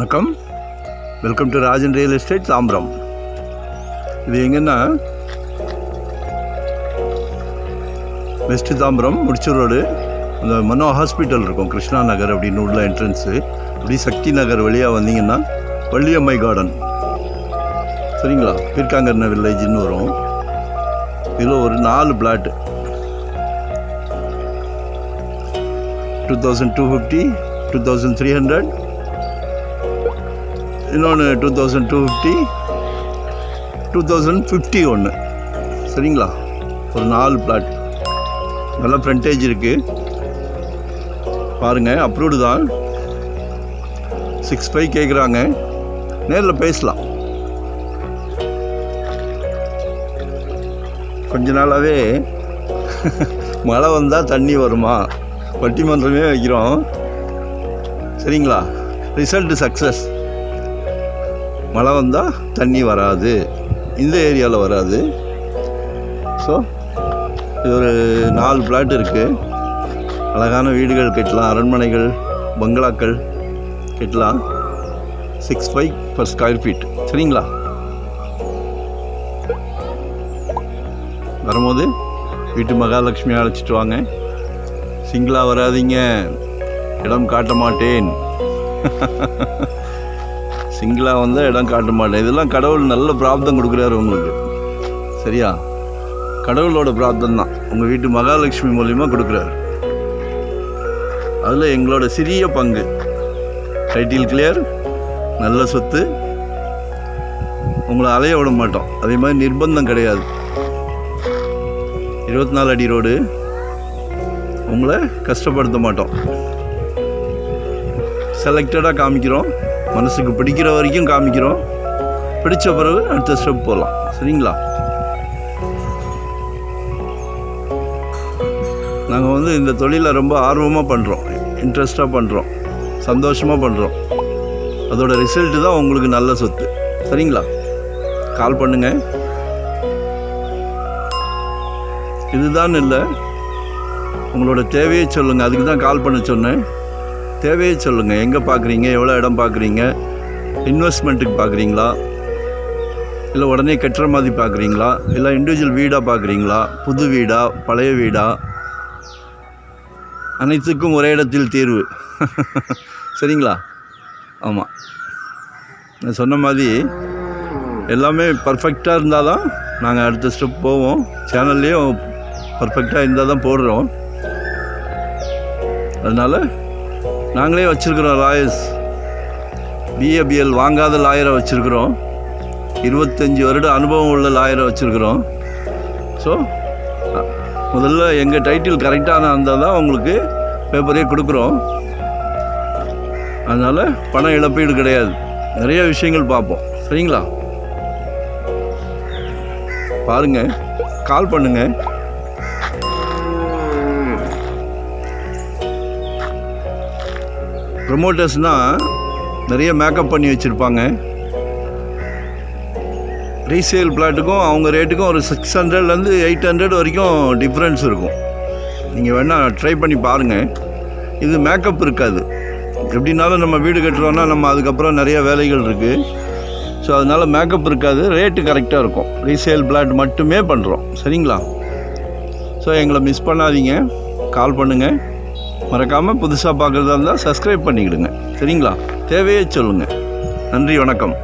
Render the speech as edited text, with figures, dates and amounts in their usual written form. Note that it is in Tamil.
வணக்கம். Welcome to Rajan real estate Tambaram. இது எங்கன்னா வெஸ்ட் தாம்பரம் முடிச்சூர் ரோடு, அந்த மனோ ஹாஸ்பிட்டல் இருக்கும், கிருஷ்ணா நகர் அப்படின்னு உள்ள என்ட்ரன்ஸு. அப்படி சக்தி நகர் வழியாக வந்தீங்கன்னா வள்ளியம்மை கார்டன், சரிங்களா, பீர்க்காங்கர்ன வில்லேஜ்னு வரும். இதில் ஒரு 4 பிளாட்டு 2250, 2300, இன்னொன்று 2250, 2050 ஒன்று, சரிங்களா. ஒரு 4 பிளாட், நல்லா ஃப்ரண்டேஜ் இருக்குது பாருங்கள். அப்ரூவ்டு தான். 65 கேட்குறாங்க. நேரில் பேசலாம். கொஞ்ச நாளாகவே மழை வந்தால் தண்ணி வருமா பட்டிமன்றமே வைக்கிறோம், சரிங்களா. Result success. மழை வந்தால் தண்ணி வராது, இந்த ஏரியாவில் வராது. ஸோ இது ஒரு 4 பிளாட் இருக்குது. அழகான வீடுகள் கட்டலாம், அரண்மனைகள், பங்களாக்கள் கட்டலாம். 65 per square feet, சரிங்களா. வரும்போது வீட்டு மகாலட்சுமி அழைச்சிட்டு வாங்க. சிங்கிளாக வராதிங்க, இடம் காட்ட மாட்டேன். சிங்கிளாக வந்தால் இடம் காட்ட மாட்டேன். இதெல்லாம் கடவுள் நல்ல பிராப்தம் கொடுக்குறாரு உங்களுக்கு, சரியா. கடவுளோட பிராப்தம் தான் உங்கள் வீட்டு மகாலட்சுமி மூலிமா கொடுக்குறாரு. அதில் எங்களோட சிறிய பங்கு. டைட்டில் கிளியர், நல்ல சொத்து, உங்களை அலைய விட மாட்டோம். அதே மாதிரி நிர்பந்தம் கிடையாது. 24 அடி ரோடு, உங்களை கஷ்டப்படுத்த மாட்டோம். செலக்டடாக காமிக்கிறோம், மனசுக்கு பிடிக்கிற வரைக்கும் காமிக்கிறோம். பிடிச்ச பிறகு அடுத்த ஸ்டெப் போகலாம், சரிங்களா. நாங்கள் இந்த தொழிலை ரொம்ப ஆர்வமாக பண்ணுறோம், இன்ட்ரெஸ்டாக பண்ணுறோம், சந்தோஷமாக பண்ணுறோம். அதோட ரிசல்ட்டு தான் உங்களுக்கு நல்ல சொத்து, சரிங்களா. கால் பண்ணுங்கள். இதுதான் இல்லை, உங்களோட தேவையை சொல்லுங்கள். அதுக்கு தான் கால் பண்ண சொன்னேன். தேவையை சொல்லுங்கள். எங்கே பார்க்குறீங்க, எவ்வளோ இடம் பார்க்குறீங்க, இன்வெஸ்ட்மெண்ட்டுக்கு பார்க்குறீங்களா, இல்லை உடனே கட்டுற மாதிரி பார்க்குறீங்களா, இல்லை இண்டிவிஜுவல் வீடாக பார்க்குறீங்களா, புது வீடா, பழைய வீடா, அனைத்துக்கும் ஒரே இடத்தில் தீர்வு, சரிங்களா. ஆமாம், நான் சொன்ன மாதிரி எல்லாமே பர்ஃபெக்டாக இருந்தால் தான் நாங்கள் அடுத்த ஸ்டெப் போவோம். சேனல்லையும் பர்ஃபெக்டாக இருந்தால் தான் போடுறோம். அதனால் நாங்களே வச்சுருக்குறோம் லாயர்ஸ், பிஏபிஎல் வாங்காத லாயரை வச்சுருக்குறோம். 25 வருட அனுபவம் உள்ள லாயரை வச்சுருக்குறோம். ஸோ முதல்ல எங்கள் டைட்டில் கரெக்டான இருந்தால் தான் உங்களுக்கு பேப்பரே கொடுக்குறோம். அதனால் பண இழப்பீடு கிடையாது. நிறைய விஷயங்கள் பார்ப்போம், சரிங்களா. பாருங்கள், கால் பண்ணுங்கள். ப்ரொமோட்டர்ஸ்னால் நிறைய மேக்கப் பண்ணி வச்சுருப்பாங்க. ரீசேல் பிளாட்டுக்கும் அவங்க ரேட்டுக்கும் ஒரு 600லேருந்து 800 வரைக்கும் டிஃப்ரென்ஸ் இருக்கும். நீங்கள் வேணால் ட்ரை பண்ணி பாருங்கள். இது மேக்கப் இருக்காது. எப்படின்னாலும் நம்ம வீடு கட்டுறோன்னா நம்ம அதுக்கப்புறம் நிறைய வேலைகள் இருக்குது. ஸோ அதனால் மேக்கப் இருக்காது, ரேட்டு கரெக்டாக இருக்கும். ரீசேல் பிளாட் மட்டுமே பண்ணுறோம், சரிங்களா. ஸோ எங்களை மிஸ் பண்ணாதீங்க, கால் பண்ணுங்கள். மறக்காமல் புதுசாக பார்க்குறதா இருந்தால் சப்ஸ்கிரைப் பண்ணிக்கிடுங்க, சரிங்களா. தேவையே சொல்லுங்கள். நன்றி, வணக்கம்.